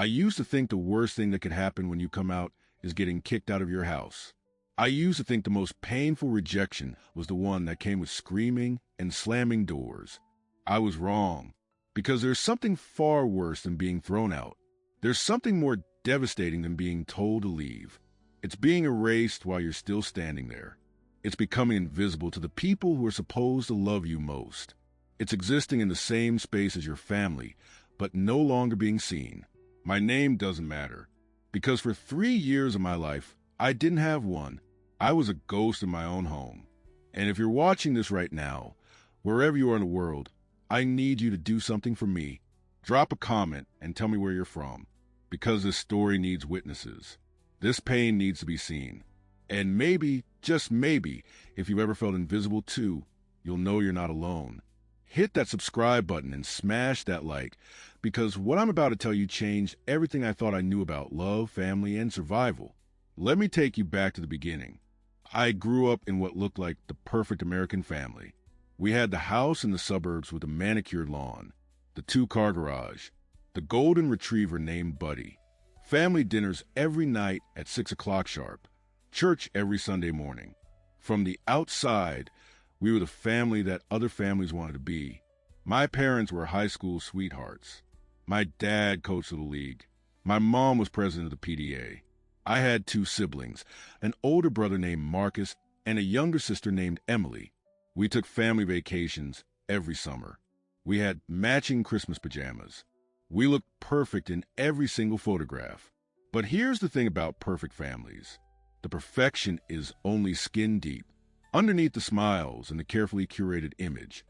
I used to think the worst thing that could happen when you come out is getting kicked out of your house. I used to think the most painful rejection was the one that came with screaming and slamming doors. I was wrong, because there's something far worse than being thrown out. There's something more devastating than being told to leave. It's being erased while you're still standing there. It's becoming invisible to the people who are supposed to love you most. It's existing in the same space as your family, but no longer being seen. My name doesn't matter, because for 3 years of my life, I didn't have one. I was a ghost in my own home. And if you're watching this right now, wherever you are in the world, I need you to do something for me. Drop a comment and tell me where you're from, because this story needs witnesses. This pain needs to be seen. And maybe, just maybe, if you've ever felt invisible too, you'll know you're not alone. Hit that subscribe button and smash that like, because what I'm about to tell you changed everything I thought I knew about love, family, and survival. Let me take you back to the beginning. I grew up in what looked like the perfect American family. We had the house in the suburbs with a manicured lawn, the 2-car garage, the golden retriever named Buddy, family dinners every night at 6 o'clock sharp, church every Sunday morning. From the outside, we were the family that other families wanted to be. My parents were high school sweethearts. My dad coached the league. My mom was president of the PDA. I had 2 siblings, an older brother named Marcus and a younger sister named Emily. We took family vacations every summer. We had matching Christmas pajamas. We looked perfect in every single photograph. But here's the thing about perfect families. The perfection is only skin deep. Underneath the smiles and the carefully curated image,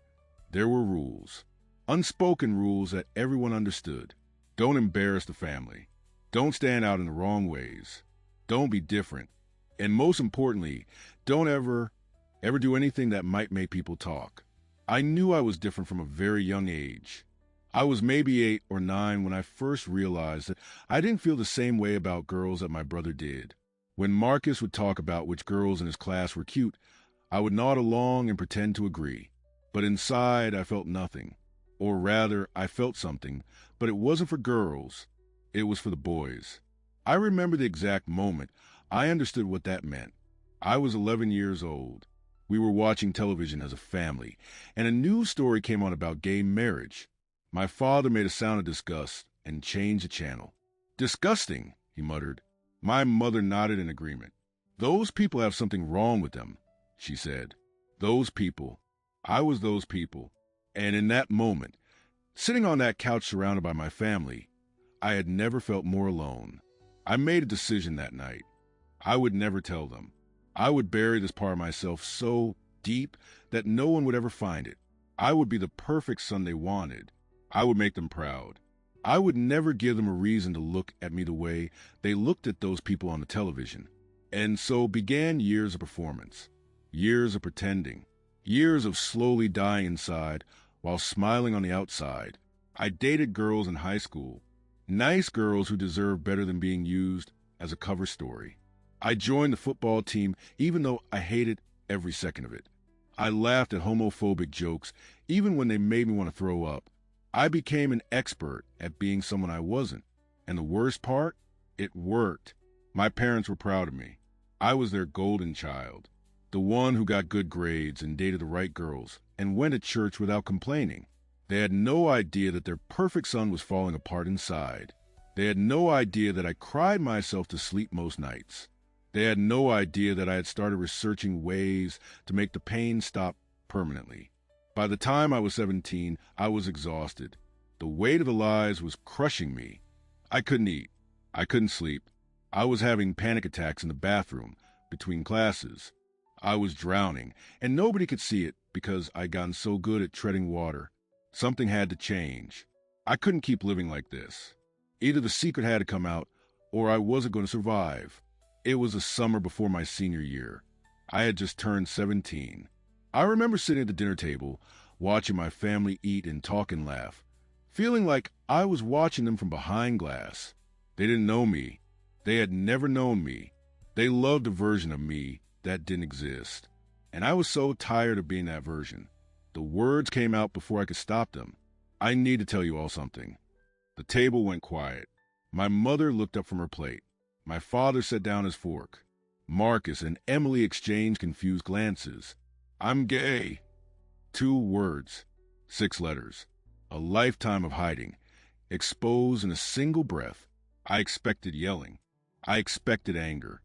there were rules. Unspoken rules that everyone understood. Don't embarrass the family. Don't stand out in the wrong ways. Don't be different. And most importantly, don't ever do anything that might make people talk. I knew I was different from a very young age. I was maybe 8 or 9 when I first realized that I didn't feel the same way about girls that my brother did. When Marcus would talk about which girls in his class were cute, I would nod along and pretend to agree. But inside, I felt nothing. Or rather, I felt something, but it wasn't for girls. It was for the boys. I remember the exact moment I understood what that meant. I was 11 years old. We were watching television as a family, and a news story came on about gay marriage. My father made a sound of disgust and changed the channel. "Disgusting," he muttered. My mother nodded in agreement. "Those people have something wrong with them," she said. Those people. I was those people. And in that moment, sitting on that couch surrounded by my family, I had never felt more alone. I made a decision that night. I would never tell them. I would bury this part of myself so deep that no one would ever find it. I would be the perfect son they wanted. I would make them proud. I would never give them a reason to look at me the way they looked at those people on the television. And so began years of performance, years of pretending, years of slowly dying inside while smiling on the outside. I dated girls in high school, nice girls who deserved better than being used as a cover story. I joined the football team even though I hated every second of it. I laughed at homophobic jokes even when they made me want to throw up. I became an expert at being someone I wasn't. And the worst part? It worked. My parents were proud of me. I was their golden child, the one who got good grades and dated the right girls and went to church without complaining. They had no idea that their perfect son was falling apart inside. They had no idea that I cried myself to sleep most nights. They had no idea that I had started researching ways to make the pain stop permanently. By the time I was 17, I was exhausted. The weight of the lies was crushing me. I couldn't eat. I couldn't sleep. I was having panic attacks in the bathroom between classes. I was drowning, and nobody could see it because I'd gotten so good at treading water. Something had to change. I couldn't keep living like this. Either the secret had to come out, or I wasn't going to survive. It was the summer before my senior year. I had just turned 17. I remember sitting at the dinner table, watching my family eat and talk and laugh, feeling like I was watching them from behind glass. They didn't know me. They had never known me. They loved a version of me that didn't exist. And I was so tired of being that version. The words came out before I could stop them. I need to tell you all something. The table went quiet. My mother looked up from her plate. My father set down his fork. Marcus and Emily exchanged confused glances. I'm gay. 2 words, 6 letters, a lifetime of hiding, exposed in a single breath. I expected yelling. I expected anger.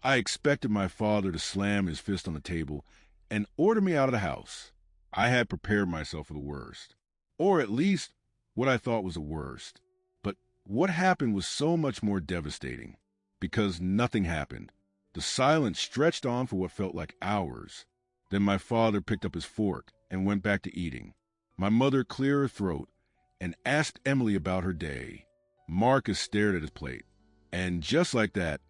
I expected my father to slam his fist on the table and order me out of the house. I had prepared myself for the worst, or at least what I thought was the worst. But what happened was so much more devastating, because nothing happened. The silence stretched on for what felt like hours. Then my father picked up his fork and went back to eating. My mother cleared her throat and asked Emily about her day. Marcus stared at his plate, and just like that,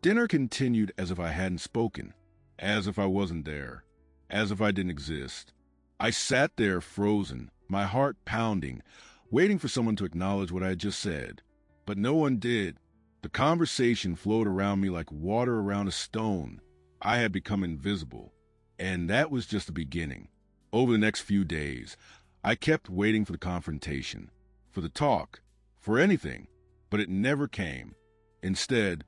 dinner continued as if I hadn't spoken, as if I wasn't there, as if I didn't exist. I sat there frozen, my heart pounding, waiting for someone to acknowledge what I had just said. But no one did. The conversation flowed around me like water around a stone. I had become invisible, and that was just the beginning. Over the next few days, I kept waiting for the confrontation, for the talk, for anything, but it never came. Instead,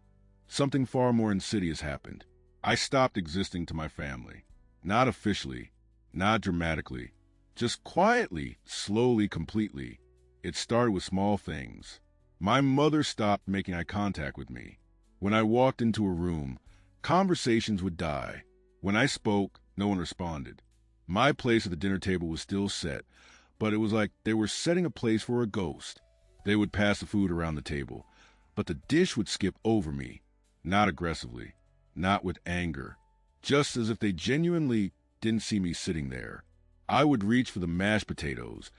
something far more insidious happened. I stopped existing to my family. Not officially, not dramatically, just quietly, slowly, completely. It started with small things. My mother stopped making eye contact with me. When I walked into a room, conversations would die. When I spoke, no one responded. My place at the dinner table was still set, but it was like they were setting a place for a ghost. They would pass the food around the table, but the dish would skip over me, not aggressively, not with anger, just as if they genuinely didn't see me sitting there. I would reach for the mashed potatoes,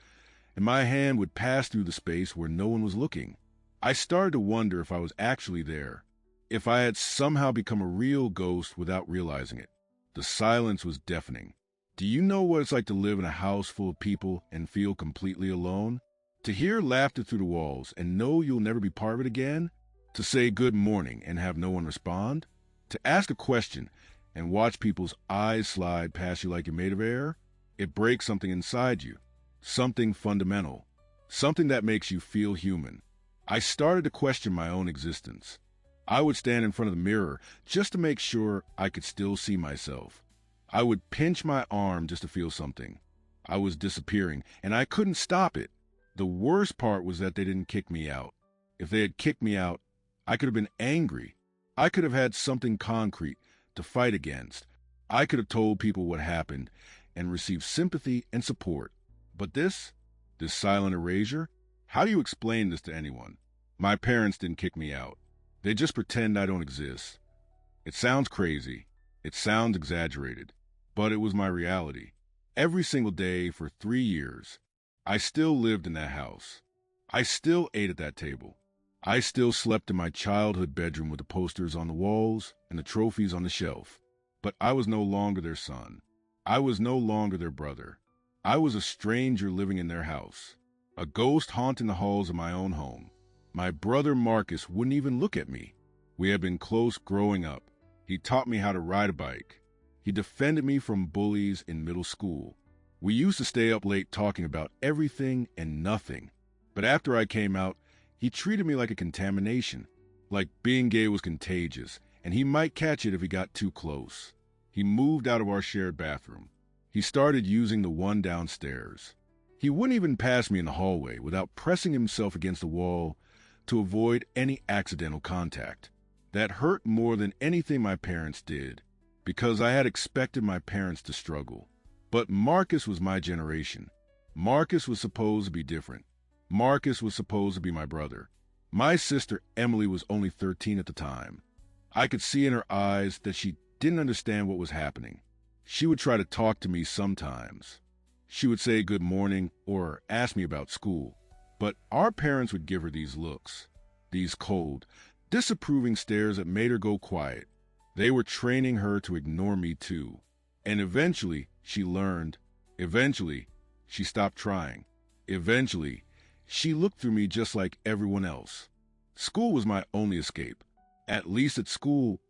and my hand would pass through the space where no one was looking. I started to wonder if I was actually there, if I had somehow become a real ghost without realizing it. The silence was deafening. Do you know what it's like to live in a house full of people and feel completely alone? To hear laughter through the walls and know you'll never be part of it again? To say good morning and have no one respond? To ask a question and watch people's eyes slide past you like you're made of air? It breaks something inside you, something fundamental, something that makes you feel human. I started to question my own existence. I would stand in front of the mirror just to make sure I could still see myself. I would pinch my arm just to feel something. I was disappearing, and I couldn't stop it. The worst part was that they didn't kick me out. If they had kicked me out, I could have been angry. I could have had something concrete to fight against. I could have told people what happened and received sympathy and support. But this silent erasure, how do you explain this to anyone? My parents didn't kick me out. They just pretend I don't exist. It sounds crazy. It sounds exaggerated. But it was my reality. Every single day for 3 years, I still lived in that house. I still ate at that table. I still slept in my childhood bedroom with the posters on the walls and the trophies on the shelf. But I was no longer their son. I was no longer their brother. I was a stranger living in their house, a ghost haunting the halls of my own home. My brother Marcus wouldn't even look at me. We had been close growing up. He taught me how to ride a bike. He defended me from bullies in middle school. We used to stay up late talking about everything and nothing. But after I came out, he treated me like a contamination, like being gay was contagious, and he might catch it if he got too close. He moved out of our shared bathroom. He started using the one downstairs. He wouldn't even pass me in the hallway without pressing himself against the wall to avoid any accidental contact. That hurt more than anything my parents did, because I had expected my parents to struggle. But Marcus was my generation. Marcus was supposed to be different. Marcus was supposed to be my brother. My sister Emily was only 13 at the time. I could see in her eyes that she didn't understand what was happening. She would try to talk to me sometimes. She would say good morning or ask me about school. But our parents would give her these looks, these cold, disapproving stares that made her go quiet. They were training her to ignore me too. And eventually, she learned. Eventually, she stopped trying. Eventually, she looked through me just like everyone else. School was my only escape. At least at school,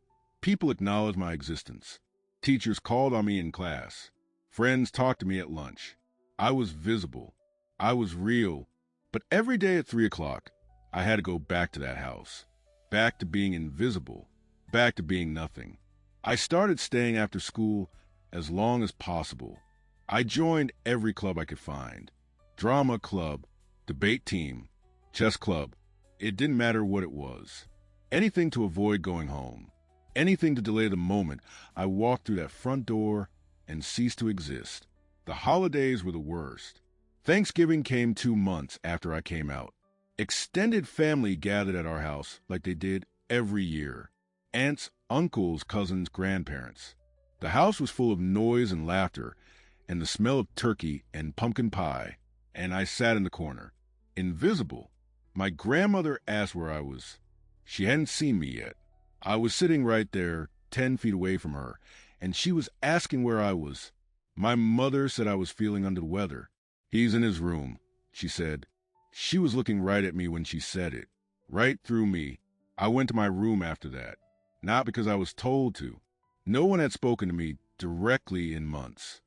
people acknowledged my existence. Teachers called on me in class. Friends talked to me at lunch. I was visible. I was real. But every day at 3 o'clock, I had to go back to that house, back to being invisible, back to being nothing. I started staying after school as long as possible. I joined every club I could find. Drama club, debate team, chess club. It didn't matter what it was. Anything to avoid going home. Anything to delay the moment I walked through that front door and ceased to exist. The holidays were the worst. Thanksgiving came 2 months after I came out. Extended family gathered at our house like they did every year. Aunts, uncles, cousins, grandparents. The house was full of noise and laughter and the smell of turkey and pumpkin pie, and I sat in the corner, invisible. My grandmother asked where I was. She hadn't seen me yet. I was sitting right there, 10 feet away from her, and she was asking where I was. My mother said I was feeling under the weather. He's in his room, she said. She was looking right at me when she said it, right through me. I went to my room after that, not because I was told to. No one had spoken to me directly in months.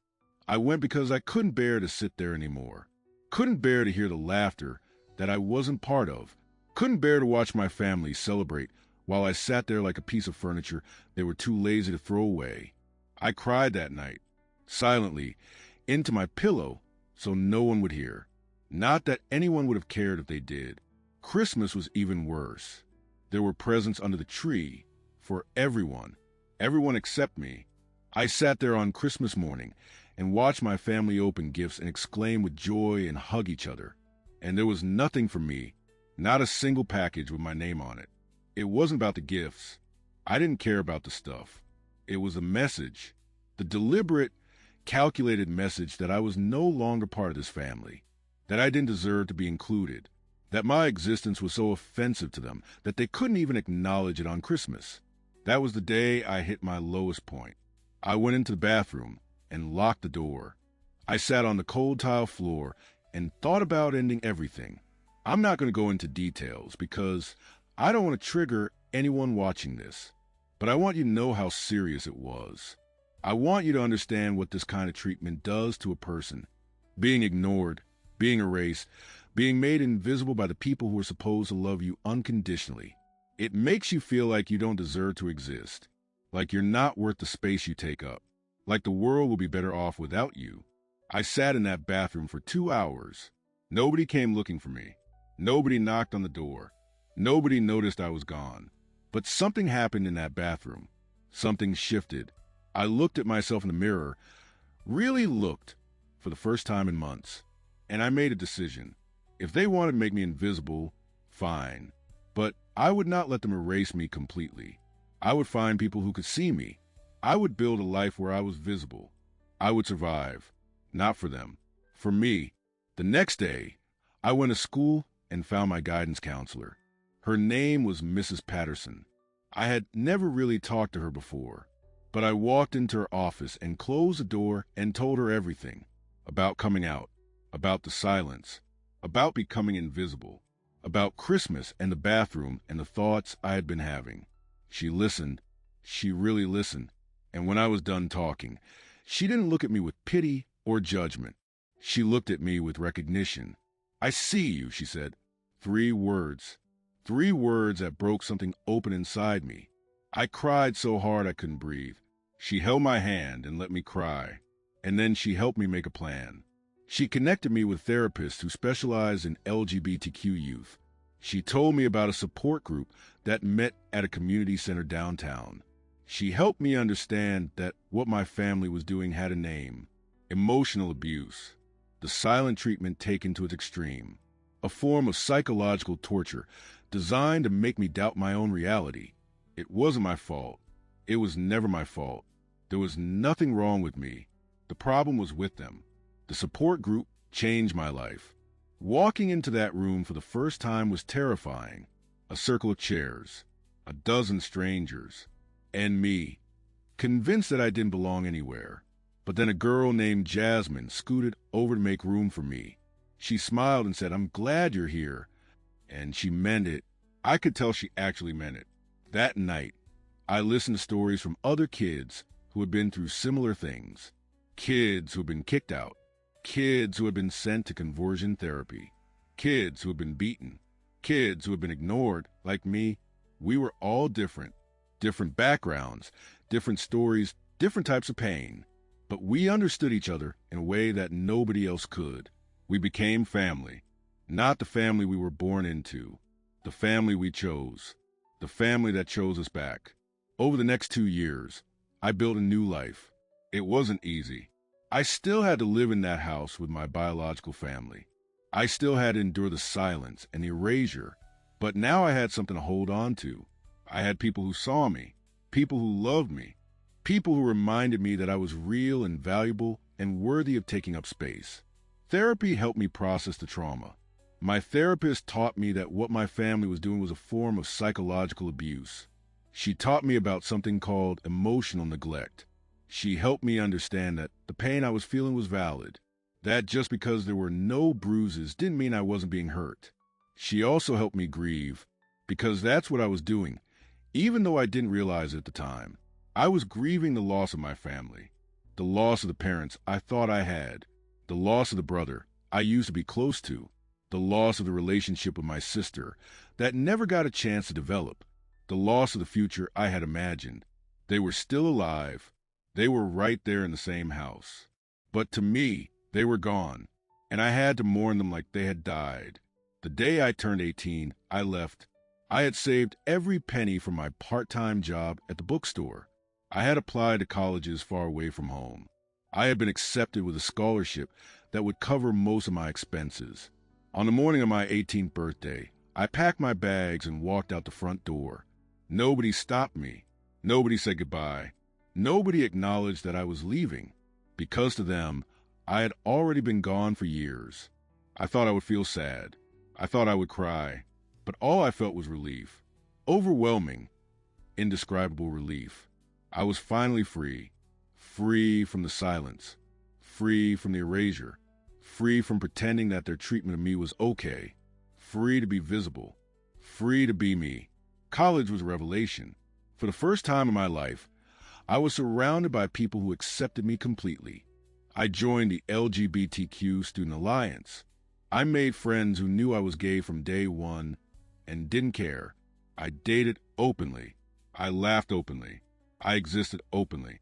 I went because I couldn't bear to sit there anymore. Couldn't bear to hear the laughter that I wasn't part of. Couldn't bear to watch my family celebrate while I sat there like a piece of furniture they were too lazy to throw away. I cried that night, silently, into my pillow so no one would hear. Not that anyone would have cared if they did. Christmas was even worse. There were presents under the tree for everyone except me. I sat there on Christmas morning and watched my family open gifts and exclaim with joy and hug each other. And there was nothing for me, not a single package with my name on it. It wasn't about the gifts. I didn't care about the stuff. It was the message, the deliberate, calculated message that I was no longer part of this family, that I didn't deserve to be included, that my existence was so offensive to them that they couldn't even acknowledge it on Christmas. That was the day I hit my lowest point. I went into the bathroom and locked the door. I sat on the cold tile floor and thought about ending everything. I'm not going to go into details because I don't want to trigger anyone watching this, but I want you to know how serious it was. I want you to understand what this kind of treatment does to a person. Being ignored, being erased, being made invisible by the people who are supposed to love you unconditionally. It makes you feel like you don't deserve to exist, like you're not worth the space you take up, like the world will be better off without you. I sat in that bathroom for 2 hours. Nobody came looking for me. Nobody knocked on the door. Nobody noticed I was gone. But something happened in that bathroom. Something shifted. I looked at myself in the mirror, really looked, for the first time in months. And I made a decision. If they wanted to make me invisible, fine. But I would not let them erase me completely. I would find people who could see me. I would build a life where I was visible. I would survive. Not for them. For me. The next day, I went to school and found my guidance counselor. Her name was Mrs. Patterson. I had never really talked to her before, but I walked into her office and closed the door and told her everything. About coming out, about the silence, about becoming invisible, about Christmas and the bathroom and the thoughts I had been having. She listened. She really listened. And when I was done talking, she didn't look at me with pity or judgment. She looked at me with recognition. I see you, she said. 3 words. 3 words that broke something open inside me. I cried so hard I couldn't breathe. She held my hand and let me cry. And then she helped me make a plan. She connected me with therapists who specialize in LGBTQ youth. She told me about a support group that met at a community center downtown. She helped me understand that what my family was doing had a name. Emotional abuse. The silent treatment taken to its extreme. A form of psychological torture designed to make me doubt my own reality. It wasn't my fault. It was never my fault. There was nothing wrong with me. The problem was with them. The support group changed my life. Walking into that room for the first time was terrifying. A circle of chairs, a dozen strangers, and me, convinced that I didn't belong anywhere. But then a girl named Jasmine scooted over to make room for me. She smiled and said, "I'm glad you're here." And she meant it. I could tell she actually meant it. That night, I listened to stories from other kids who had been through similar things. Kids who had been kicked out. Kids who had been sent to conversion therapy. Kids who had been beaten. Kids who had been ignored, like me, we were all different. Different backgrounds, different stories, different types of pain. But we understood each other in a way that nobody else could. We became family. Not the family we were born into. The family we chose. The family that chose us back. Over the next 2 years, I built a new life. It wasn't easy. I still had to live in that house with my biological family. I still had to endure the silence and the erasure. But now I had something to hold on to. I had people who saw me, people who loved me, people who reminded me that I was real and valuable and worthy of taking up space. Therapy helped me process the trauma. My therapist taught me that what my family was doing was a form of psychological abuse. She taught me about something called emotional neglect. She helped me understand that the pain I was feeling was valid, that just because there were no bruises didn't mean I wasn't being hurt. She also helped me grieve, because that's what I was doing, even though I didn't realize it at the time. I was grieving the loss of my family, the loss of the parents I thought I had, the loss of the brother I used to be close to, the loss of the relationship with my sister that never got a chance to develop, the loss of the future I had imagined. They were still alive. They were right there in the same house. But to me, they were gone, and I had to mourn them like they had died. The day I turned 18, I left. I had saved every penny from my part-time job at the bookstore. I had applied to colleges far away from home. I had been accepted with a scholarship that would cover most of my expenses. On the morning of my 18th birthday, I packed my bags and walked out the front door. Nobody stopped me. Nobody said goodbye. Nobody acknowledged that I was leaving, because to them, I had already been gone for years. I thought I would feel sad. I thought I would cry. But all I felt was relief. Overwhelming, indescribable relief. I was finally free. Free from the silence. Free from the erasure. Free from pretending that their treatment of me was okay. Free to be visible. Free to be me. College was a revelation. For the first time in my life, I was surrounded by people who accepted me completely. I joined the LGBTQ Student Alliance. I made friends who knew I was gay from day one and didn't care. I dated openly. I laughed openly. I existed openly.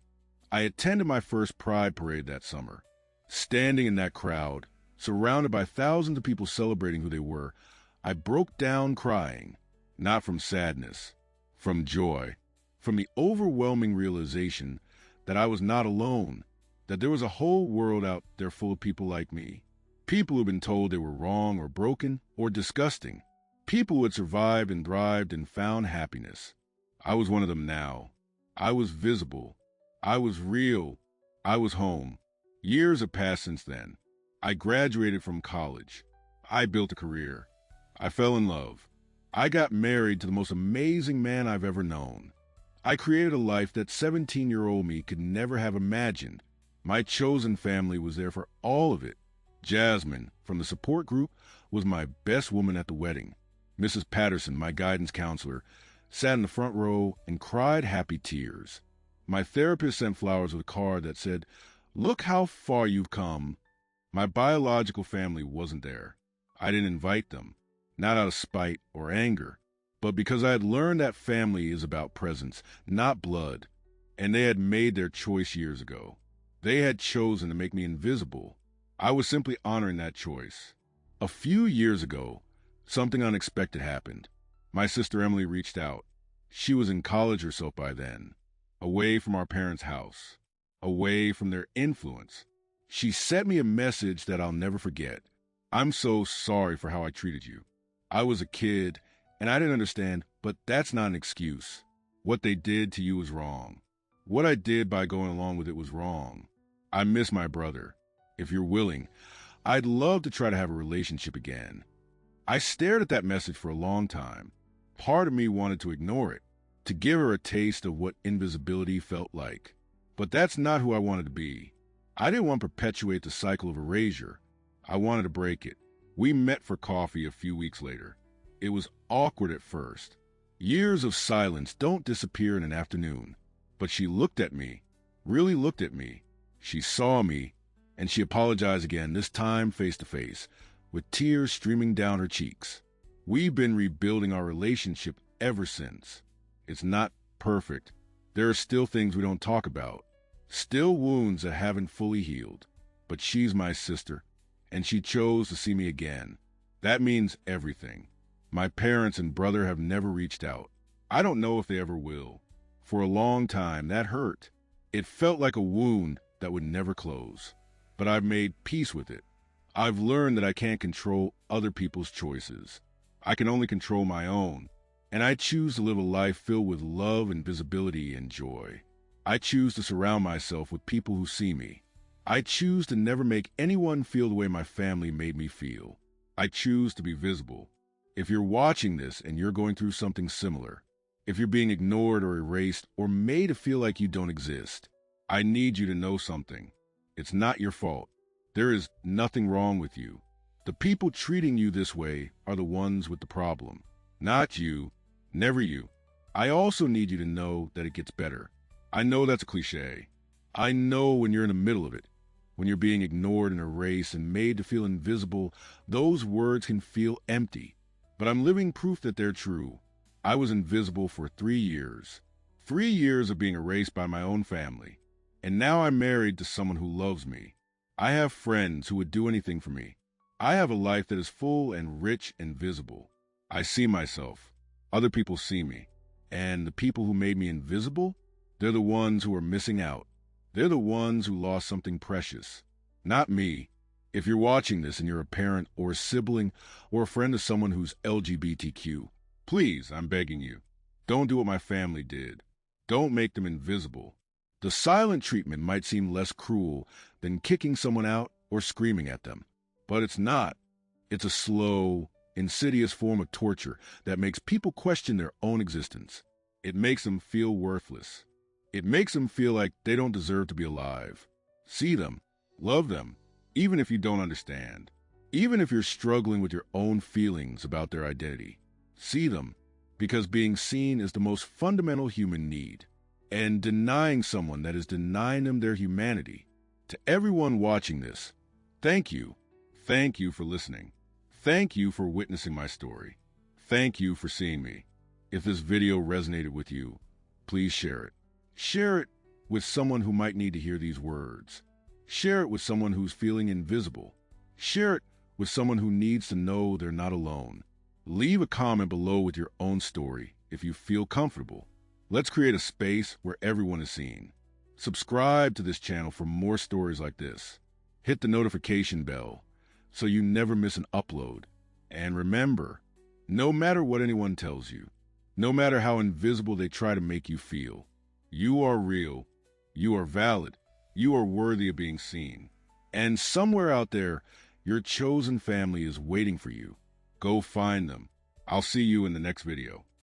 I attended my first Pride parade that summer. Standing in that crowd, surrounded by thousands of people celebrating who they were, I broke down crying, not from sadness, from joy, from the overwhelming realization that I was not alone, that there was a whole world out there full of people like me, people who'd been told they were wrong or broken or disgusting, people who had survived and thrived and found happiness. I was one of them now. I was visible. I was real. I was home. Years have passed since then. I graduated from college. I built a career. I fell in love. I got married to the most amazing man I've ever known. I created a life that 17-year-old me could never have imagined. My chosen family was there for all of it. Jasmine, from the support group, was my best woman at the wedding. Mrs. Patterson, my guidance counselor, sat in the front row and cried happy tears. My therapist sent flowers with a card that said, "Look how far you've come." My biological family wasn't there. I didn't invite them, not out of spite or anger, but because I had learned that family is about presence, not blood, and they had made their choice years ago. They had chosen to make me invisible. I was simply honoring that choice. A few years ago, something unexpected happened. My sister Emily reached out. She was in college herself by then, away from our parents' house, away from their influence. She sent me a message that I'll never forget. "I'm so sorry for how I treated you. I was a kid, and I didn't understand, but that's not an excuse. What they did to you was wrong. What I did by going along with it was wrong. I miss my brother. If you're willing, I'd love to try to have a relationship again." I stared at that message for a long time. Part of me wanted to ignore it, to give her a taste of what invisibility felt like. But that's not who I wanted to be. I didn't want to perpetuate the cycle of erasure. I wanted to break it. We met for coffee a few weeks later. It was awkward at first. Years of silence don't disappear in an afternoon. But she looked at me, really looked at me. She saw me, and she apologized again, this time face to face, with tears streaming down her cheeks. We've been rebuilding our relationship ever since. It's not perfect. There are still things we don't talk about, still wounds that haven't fully healed. But she's my sister, and she chose to see me again. That means everything. My parents and brother have never reached out. I don't know if they ever will. For a long time, that hurt. It felt like a wound that would never close. But I've made peace with it. I've learned that I can't control other people's choices. I can only control my own. And I choose to live a life filled with love and visibility and joy. I choose to surround myself with people who see me. I choose to never make anyone feel the way my family made me feel. I choose to be visible. If you're watching this and you're going through something similar, if you're being ignored or erased or made to feel like you don't exist, I need you to know something. It's not your fault. There is nothing wrong with you. The people treating you this way are the ones with the problem. Not you. Never you. I also need you to know that it gets better. I know that's a cliche. I know when you're in the middle of it, when you're being ignored and erased and made to feel invisible, those words can feel empty. But I'm living proof that they're true. I was invisible for 3 years. 3 years of being erased by my own family. And now I'm married to someone who loves me. I have friends who would do anything for me. I have a life that is full and rich and visible. I see myself. Other people see me. And the people who made me invisible, they're the ones who are missing out. They're the ones who lost something precious. Not me. If you're watching this and you're a parent or a sibling or a friend of someone who's LGBTQ, please, I'm begging you, don't do what my family did. Don't make them invisible. The silent treatment might seem less cruel than kicking someone out or screaming at them. But it's not. It's a slow, insidious form of torture that makes people question their own existence. It makes them feel worthless. It makes them feel like they don't deserve to be alive. See them. Love them. Even if you don't understand. Even if you're struggling with your own feelings about their identity. See them. Because being seen is the most fundamental human need. And denying someone that is denying them their humanity. To everyone watching this, thank you. Thank you for listening. Thank you for witnessing my story. Thank you for seeing me. If this video resonated with you, please share it. Share it with someone who might need to hear these words. Share it with someone who's feeling invisible. Share it with someone who needs to know they're not alone. Leave a comment below with your own story if you feel comfortable. Let's create a space where everyone is seen. Subscribe to this channel for more stories like this. Hit the notification bell so you never miss an upload. And remember, no matter what anyone tells you, no matter how invisible they try to make you feel, you are real, you are valid, you are worthy of being seen. And somewhere out there, your chosen family is waiting for you. Go find them. I'll see you in the next video.